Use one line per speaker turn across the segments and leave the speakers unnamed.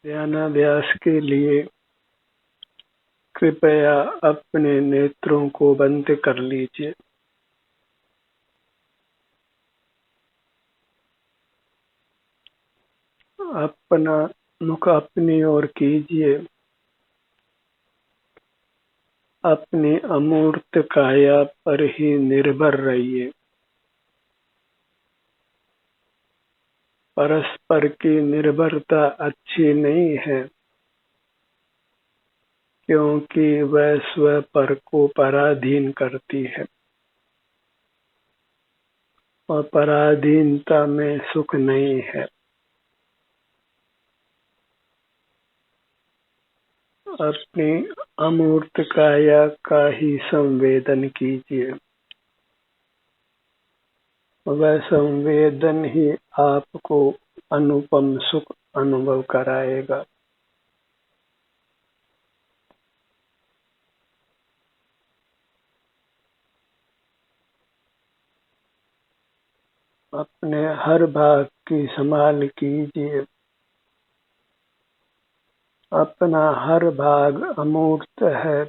ध्यानाभ्यास के लिए कृपया अपने नेत्रों को बंद कर लीजिए। अपना मुख अपनी ओर कीजिए। अपनी अमूर्त काया पर ही निर्भर रहिए। परस्पर की निर्भरता अच्छी नहीं है, क्योंकि वह स्व पर को पराधीन करती है और पराधीनता में सुख नहीं है। अपनी अमूर्त काया का ही संवेदन कीजिए। वह संवेदन ही आपको अनुपम सुख अनुभव कराएगा। अपने हर भाग की संभाल कीजिए। अपना हर भाग अमूर्त है,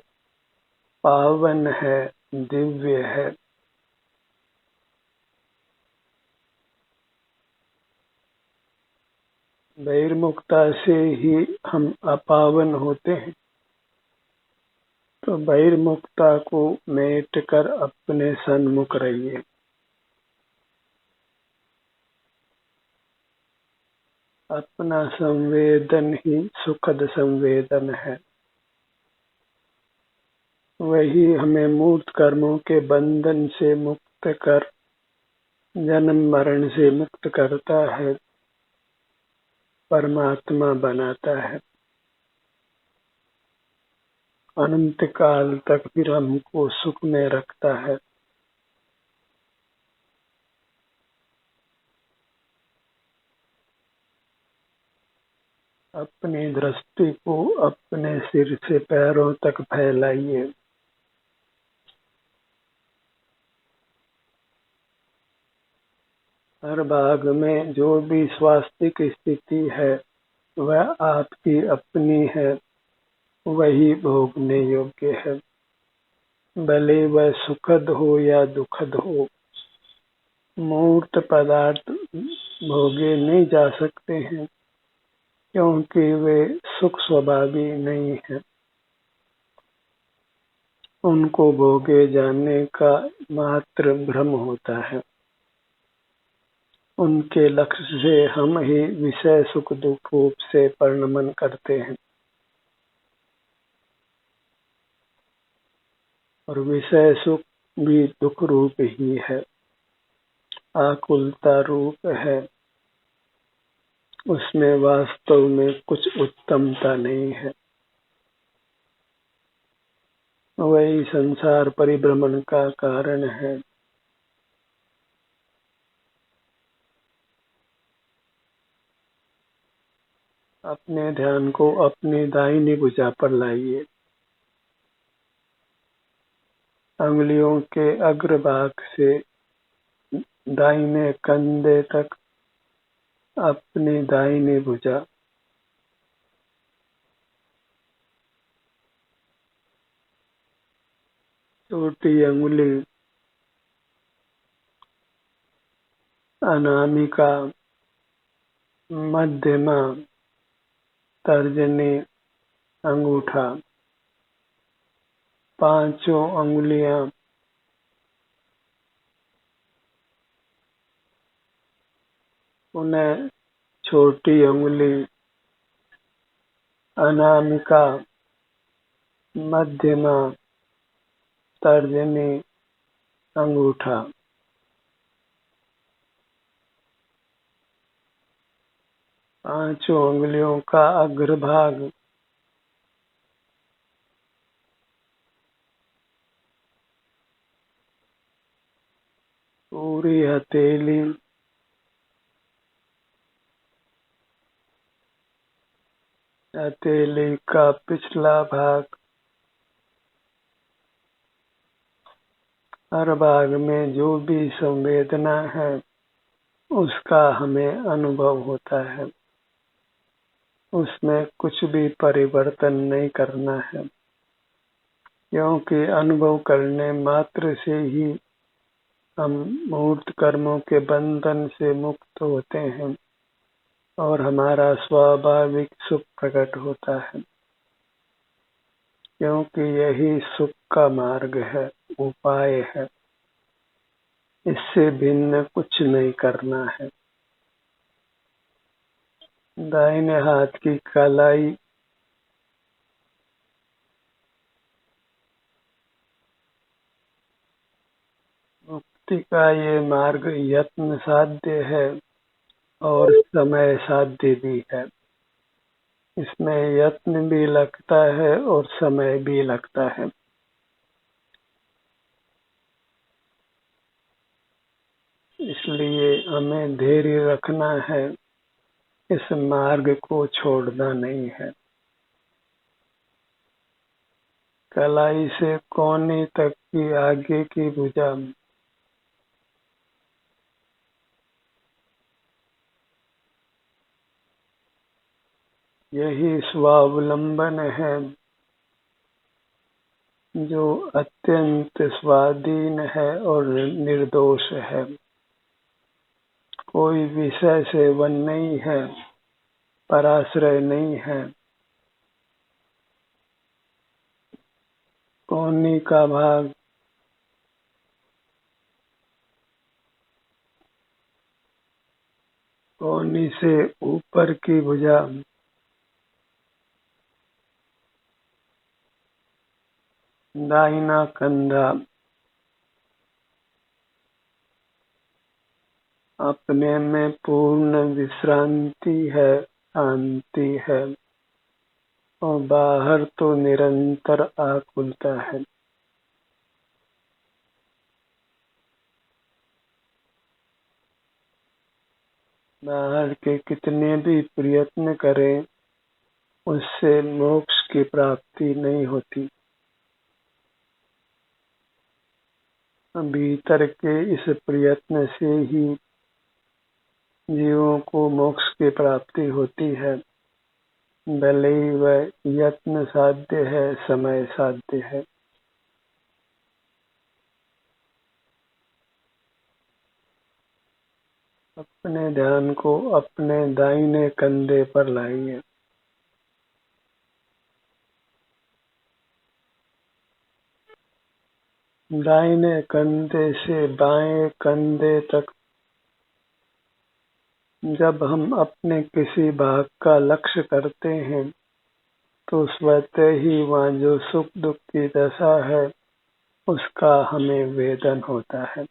पावन है, दिव्य है। बहिर्मुखता से ही हम अपावन होते हैं, तो बहिर्मुखता को मेट कर अपने सन्मुख रहिए। अपना संवेदन ही सुखद संवेदन है। वही हमें मूर्त कर्मों के बंधन से मुक्त कर जन्म मरण से मुक्त करता है, परमात्मा बनाता है। अनंत काल तक फिर हमको सुख में रखता है। अपनी दृष्टि को अपने सिर से पैरों तक फैलाइए। हर भाग में जो भी स्वास्थ्यिक स्थिति है वह आपकी अपनी है, वही भोगने योग्य है। भले वह सुखद हो या दुखद हो, मूर्त पदार्थ भोगे नहीं जा सकते हैं, क्योंकि वे सुख स्वभावी नहीं है। उनको भोगे जाने का मात्र भ्रम होता है। उनके लक्ष्य से हम ही विषय सुख दुख रूप से परिणमन करते हैं, और विषय सुख भी दुख रूप ही है, आकुलता रूप है। उसमें वास्तव में कुछ उत्तमता नहीं है। वही संसार परिभ्रमण का कारण है। अपने ध्यान को अपनी दाहिनी भुजा पर लाइए। अंगुलियों के अग्रभाग से दाहिने कंधे तक अपनी दाहिनी भुजा। छोटी अंगुली अनामिका, मध्यमा, तर्जनी, अंगूठा, पांचों अंगुलियां उन्हें छोटी अंगुली अनामिका, मध्यमा, तर्जनी, अंगूठा, पांचों अंगुलियों का अग्रभाग पूरी हथेली, हथेली का पिछला भाग, हर भाग में जो भी संवेदना है उसका हमें अनुभव होता है। उसमें कुछ भी परिवर्तन नहीं करना है, क्योंकि अनुभव करने मात्र से ही हम मूर्त कर्मों के बंधन से मुक्त होते हैं और हमारा स्वाभाविक सुख प्रकट होता है, क्योंकि यही सुख का मार्ग है, उपाय है। इससे भिन्न कुछ नहीं करना है। दाहिने हाथ की कलाई मुक्ति का ये मार्ग यत्न साध्य है और समय साध्य भी है। इसमें यत्न भी लगता है और समय भी लगता है। इसलिए हमें धैर्य रखना है, इस मार्ग को छोड़ना नहीं है। कलाई से कोने तक की आगे की भुजा यही स्वावलंबन है, जो अत्यंत स्वाधीन है और निर्दोष है। कोई विषय सेवन नहीं है, पराश्रय नहीं है। कोहनी का भाग कोहनी से ऊपर की भुजा दाहिना कंधा अपने में पूर्ण विश्रांति है, शांति है और बाहर तो निरंतर आकुलता है। बाहर के कितने भी प्रयत्न करें, उससे मोक्ष की प्राप्ति नहीं होती। भीतर के इस प्रयत्न से ही जीवों को मोक्ष की प्राप्ति होती है, भले ही वह यत्न साध्य है, समय साध्य है। अपने ध्यान को अपने दाहिने कंधे पर लाइए। दाहिने कंधे से बाएं कंधे तक जब हम अपने किसी भाग का लक्ष्य करते हैं, तो स्वतः ही वहाँ जो सुख दुख की दशा है, उसका हमें वेदन होता है।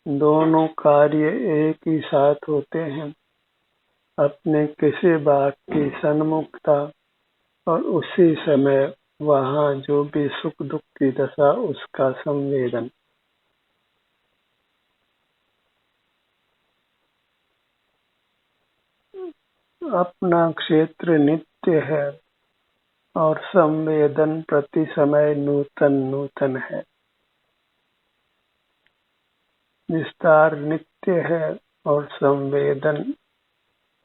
दोनों कार्य एक ही साथ होते हैं, अपने किसी भाग की सन्मुखता और उसी समय वहाँ जो भी सुख दुख की दशा, उसका संवेदन। अपना क्षेत्र नित्य है और संवेदन प्रति समय नूतन नूतन है। विस्तार नित्य है और संवेदन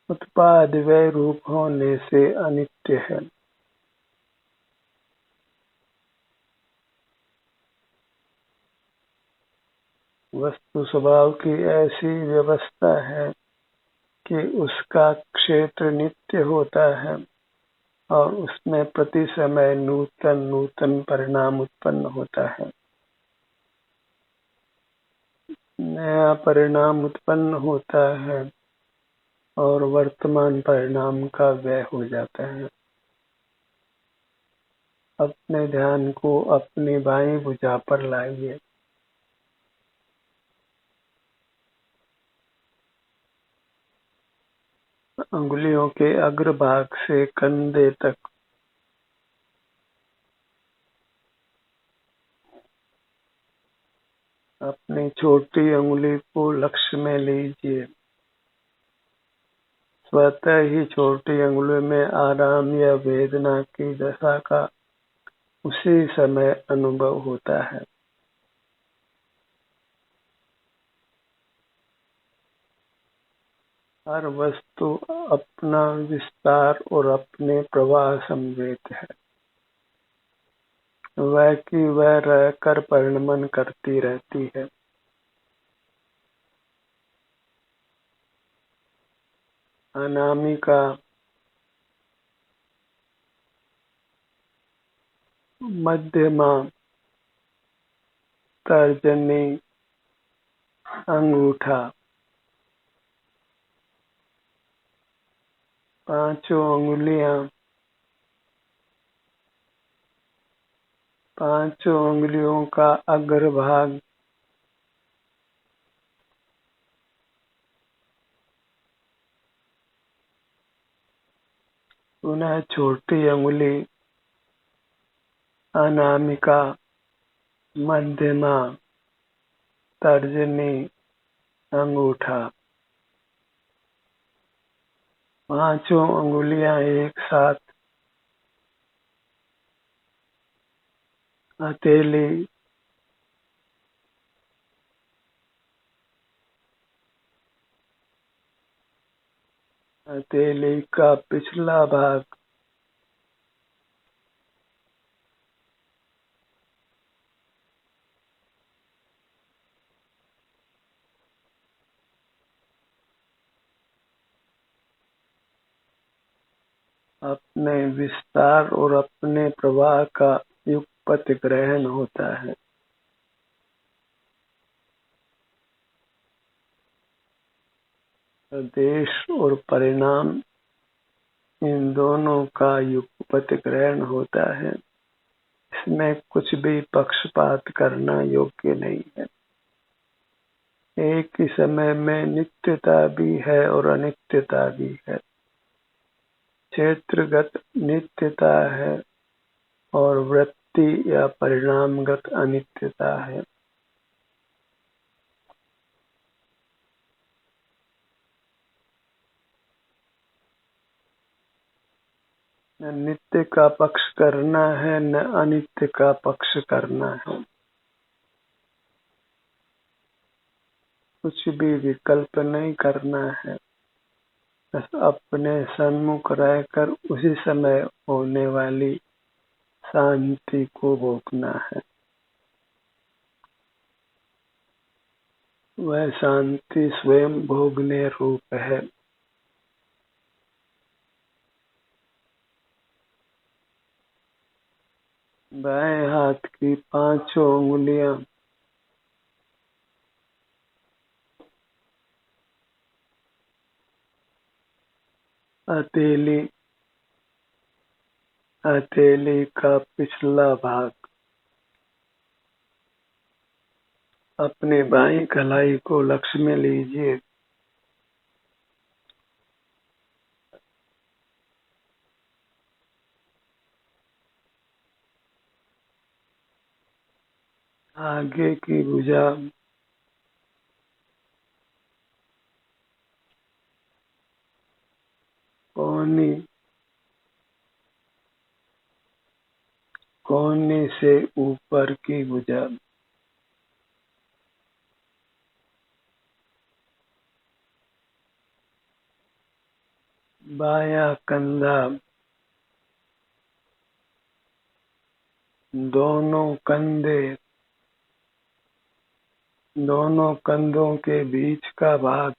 उत्पाद व रूप होने से अनित्य है। वस्तु स्वभाव की ऐसी व्यवस्था है कि उसका क्षेत्र नित्य होता है और उसमें प्रति समय नूतन नूतन परिणाम उत्पन्न होता है। नया परिणाम उत्पन्न होता है और वर्तमान परिणाम का व्यय हो जाता है। अपने ध्यान को अपनी बाईं भुजा पर लाइए। अंगुलियों के अग्रभाग से कंधे तक अपनी छोटी अंगुली को लक्ष्य में लीजिए। स्वतः ही छोटी अंगुली में आराम या वेदना की दशा का उसी समय अनुभव होता है। हर वस्तु अपना विस्तार और अपने प्रवाह समेत है। वह की वह रहकर परिणमन करती रहती है। अनामिका मध्यमा तर्जनी अंगूठा पांचों अंगुलियां, पांचों उंगलियों का अग्रभाग, पुनः छोटी अंगुली अनामिका मध्यमा तर्जनी अंगूठा, पांचों अंगुलियां एक साथ हथेली, हथेली का पिछला भाग, अपने विस्तार और अपने प्रवाह का युगपत ग्रहण होता है। देश और परिणाम इन दोनों का युगपत ग्रहण होता है। इसमें कुछ भी पक्षपात करना योग्य नहीं है। एक ही समय में नित्यता भी है और अनित्यता भी है। क्षेत्रगत नित्यता है और वृत्ति या परिणामगत अनित्यता है। न नित्य का पक्ष करना है, न अनित्य का पक्ष करना है। कुछ भी विकल्प नहीं करना है। बस अपने सन्मुख रहकर उसी समय होने वाली शांति को भोगना है। वह शांति स्वयं भोगने रूप है। बाएं हाथ की पांचों उंगलियां हथेली, हथेली का पिछला भाग, अपने बाईं कलाई को लक्ष्य में लीजिए। आगे की भुजा, कोहनी, कोहनी से ऊपर की भुजा, बायां कंधा, दोनों कंधे, दोनों कंधों के बीच का भाग,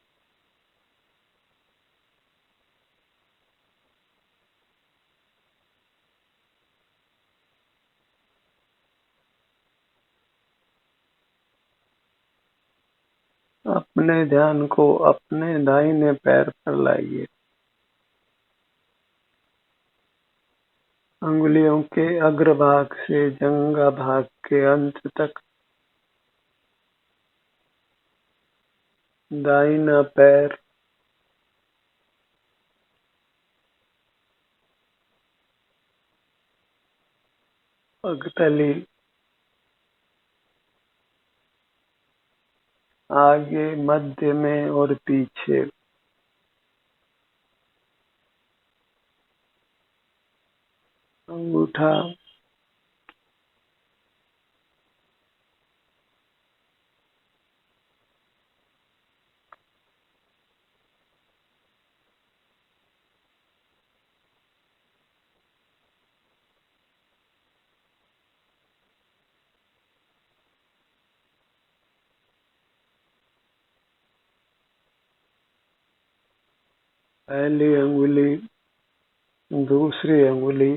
अपने ध्यान को अपने दाहिने पैर पर लाइए। अंगुलियों के अग्रभाग से जंघा भाग के अंत तक दाहिना पैर, पगतली, आगे, मध्य में और पीछे। अंगूठा, पहली अंगुली, दूसरी अंगुली,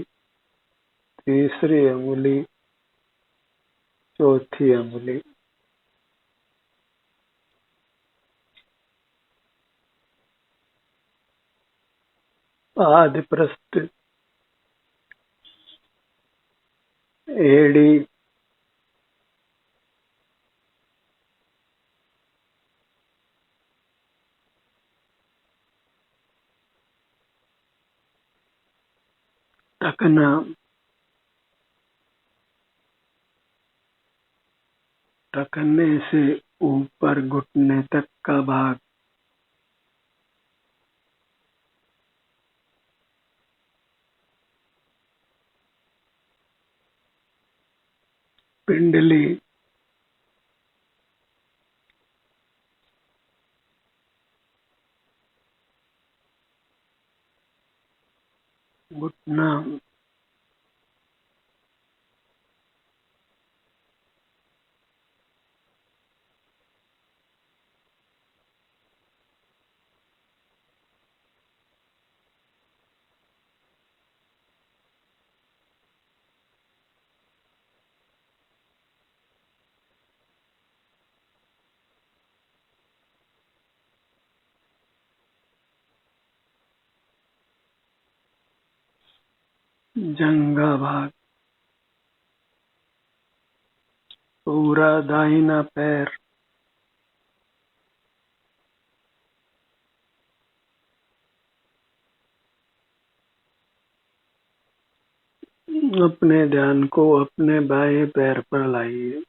तीसरी अंगुली, चौथी अंगुली। आदिपृष्ठ, एड़ी, टखना, टखने से ऊपर घुटने तक का भाग, पिंडली, घुटना, जंघा भाग, पूरा दाहिना पैर, अपने ध्यान को अपने बाएं पैर पर लाइए।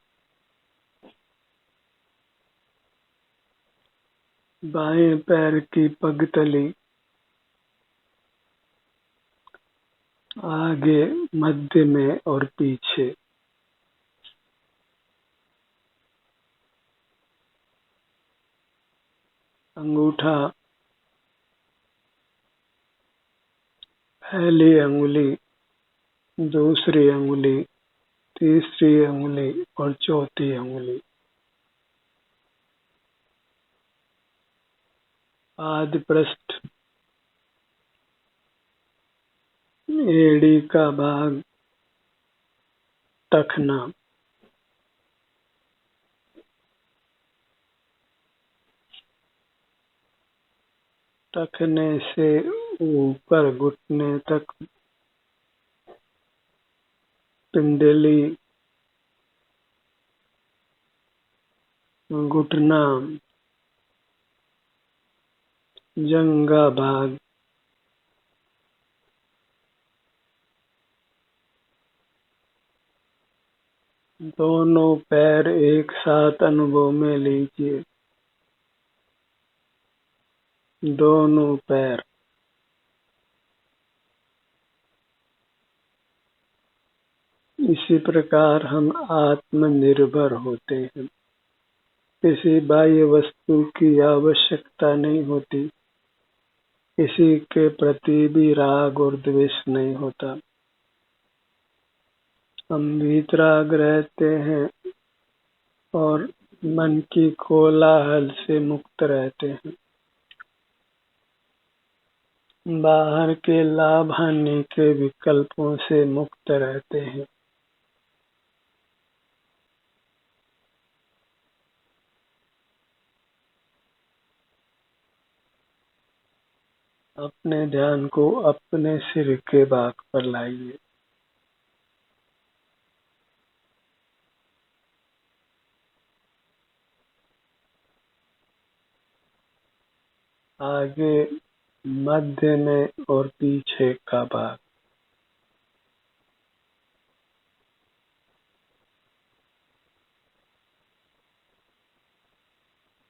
बाएं पैर की पगतली आगे, मध्य में और पीछे। अंगूठा, पहली अंगुली, दूसरी अंगुली, तीसरी अंगुली और चौथी अंगुली। आदिपृष्ठ, एड़ी का भाग, टखना, टखने से ऊपर घुटने तक, पिंडली, घुटना, जंघा भाग, दोनों पैर एक साथ अनुभव में लीजिए। दोनों पैर, इसी प्रकार हम आत्मनिर्भर होते हैं। किसी बाह्य वस्तु की आवश्यकता नहीं होती, किसी के प्रति भी राग और द्वेष नहीं होता। हम वीतराग रहते हैं और मन की कोलाहल से मुक्त रहते हैं। बाहर के लाभ हानि के विकल्पों से मुक्त रहते हैं। अपने ध्यान को अपने सिर के भाग पर लाइए। आगे, मध्य में और पीछे का भाग,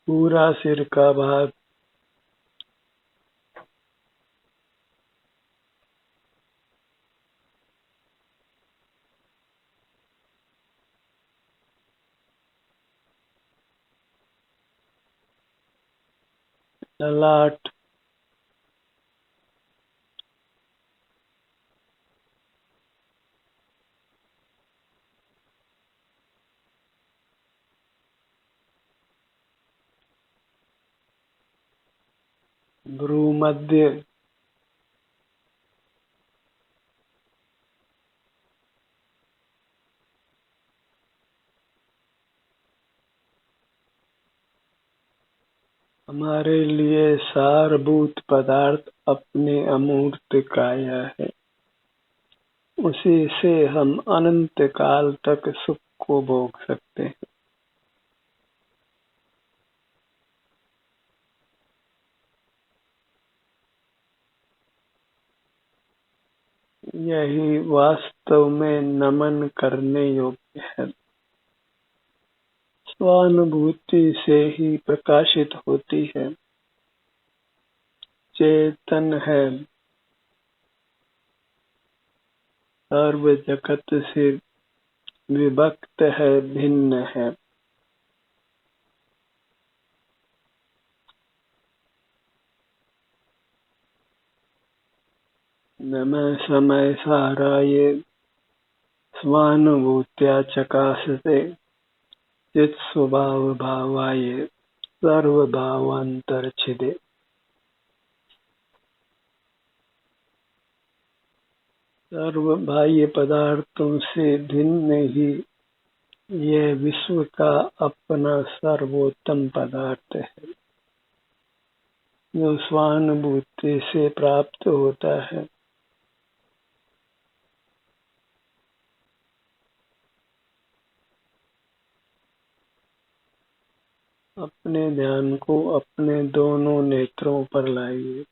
पूरा सिर का भाग, ललाट, भ्रूमध्य, हमारे लिए सारभूत पदार्थ अपने अमूर्त काया है। उसी से हम अनंत काल तक सुख को भोग सकते हैं। यही वास्तव में नमन करने योग्य है। स्वानुभूति से ही प्रकाशित होती है। चेतन है, सर्व जगत से विभक्त है, भिन्न है। नमः समय साराये स्वानुभूत्या चकासते चित् स्वभाव भावाये सर्वभावांतरछिदे। सर्व बाह्य पदार्थों से भिन्न ही यह विश्व का अपना सर्वोत्तम पदार्थ है, जो स्वानुभूति से प्राप्त होता है। अपने ध्यान को अपने दोनों नेत्रों पर लाइए।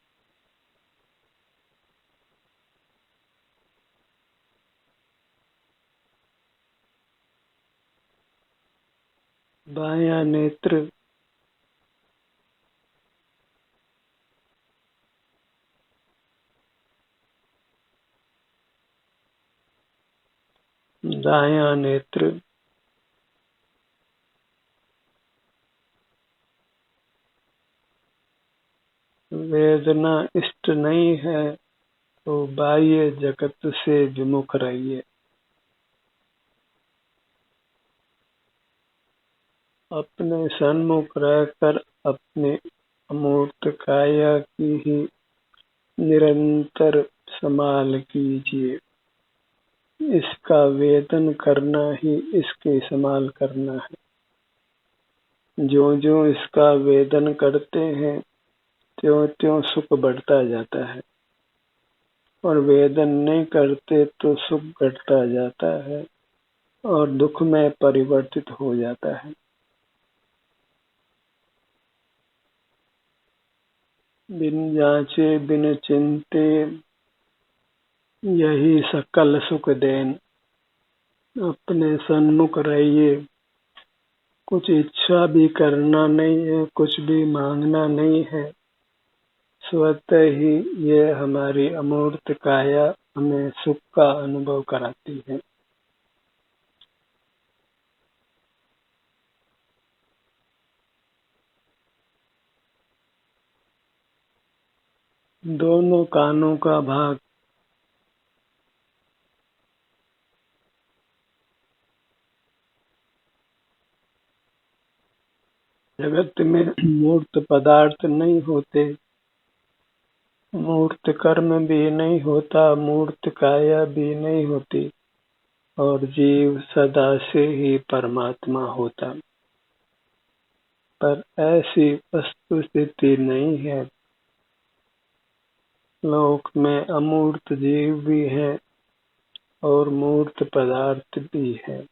बायां नेत्र दायां नेत्र वेदना इष्ट नहीं है तो बाह्य जगत से विमुख रहिए। अपने सन्मुख रहकर अपने अमूर्त काया की ही निरंतर संभाल कीजिए। इसका वेदन करना ही इसकी संभाल करना है। जो जो इसका वेदन करते हैं त्यों त्यों सुख बढ़ता जाता है, और वेदन नहीं करते तो सुख घटता जाता है और दुख में परिवर्तित हो जाता है। बिन जांचे बिन चिंते यही सकल सुख देन। अपने सन्मुख रहिए। कुछ इच्छा भी करना नहीं है, कुछ भी मांगना नहीं है। स्वतः ही ये हमारी अमूर्त काया हमें सुख का अनुभव कराती है। दोनों कानों का भाग जगत में मूर्त पदार्थ नहीं होते, मूर्त कर्म भी नहीं होता, मूर्त काया भी नहीं होती, और जीव सदा से ही परमात्मा होता। पर ऐसी वस्तु स्थिति नहीं है। लोक में अमूर्त जीव भी है और मूर्त पदार्थ भी है,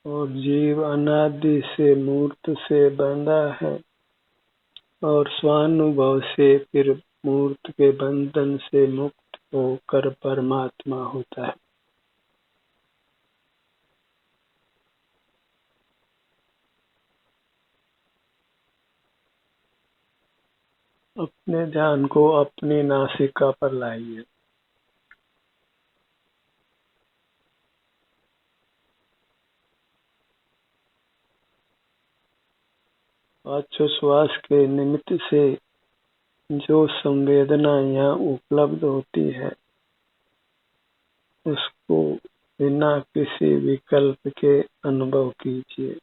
और जीव अनादि से मूर्त से बंधा है और स्वानुभव से फिर मूर्त के बंधन से मुक्त होकर परमात्मा होता है। अपने ध्यान को अपनी नासिका पर लाइए। श्वास के निमित्त से जो संवेदना यहाँ उपलब्ध होती है उसको बिना किसी विकल्प के अनुभव कीजिए।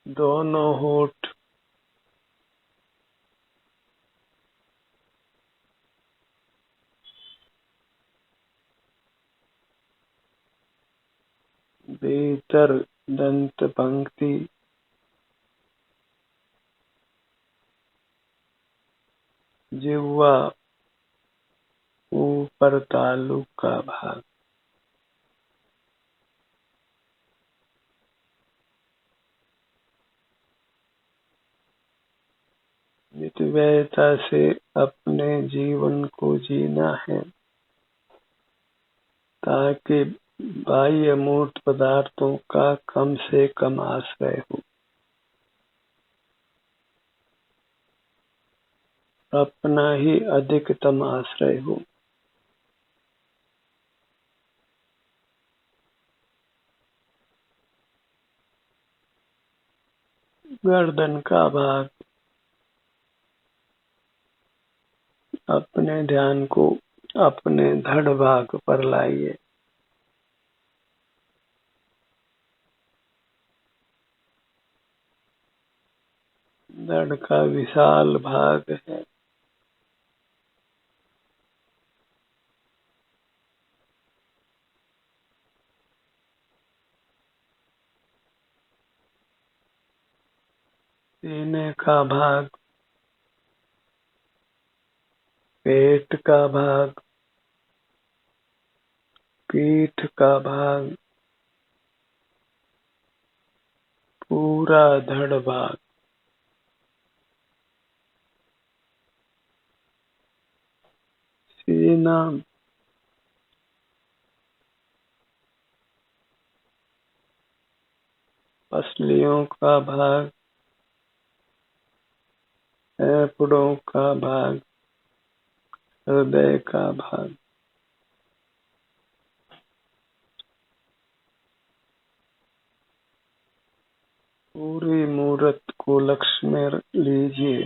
दोनों होठ भीतर दंत पंक्ति जिह्वा ऊपर तालु का भाग मितव्ययिता से अपने जीवन को जीना है ताकि बाह्य मूर्त पदार्थों का कम से कम आश्रय हो, अपना ही अधिकतम आश्रय हो। गर्दन का भाग अपने ध्यान को अपने धड़ भाग पर लाइए। धड़ का विशाल भाग है। सीने का भाग, पेट का भाग, पीठ का भाग, पूरा धड़ भाग, सीना, पसलियों का भाग, फेफड़ों का भाग, हृदय का भाग, पूरी मूर्त को लक्ष्य में लीजिए।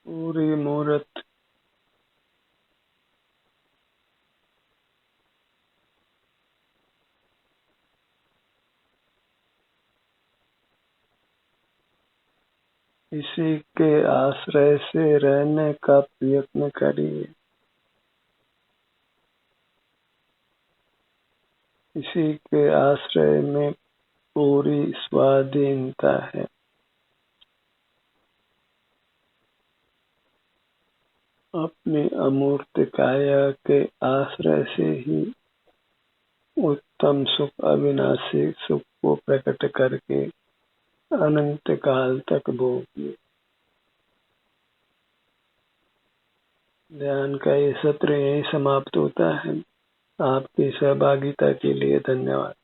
पूरी मूर्त इसी के आश्रय से रहने का प्रयत्न करिए। इसी के आश्रय में पूरी स्वाधीनता है। अपनी अमूर्त काया के आश्रय से ही उत्तम सुख, अविनाशी सुख को प्रकट करके अनंत काल तक भोगिए। ध्यान का ये सत्र यहीं समाप्त होता है। आपकी सहभागिता के लिए धन्यवाद।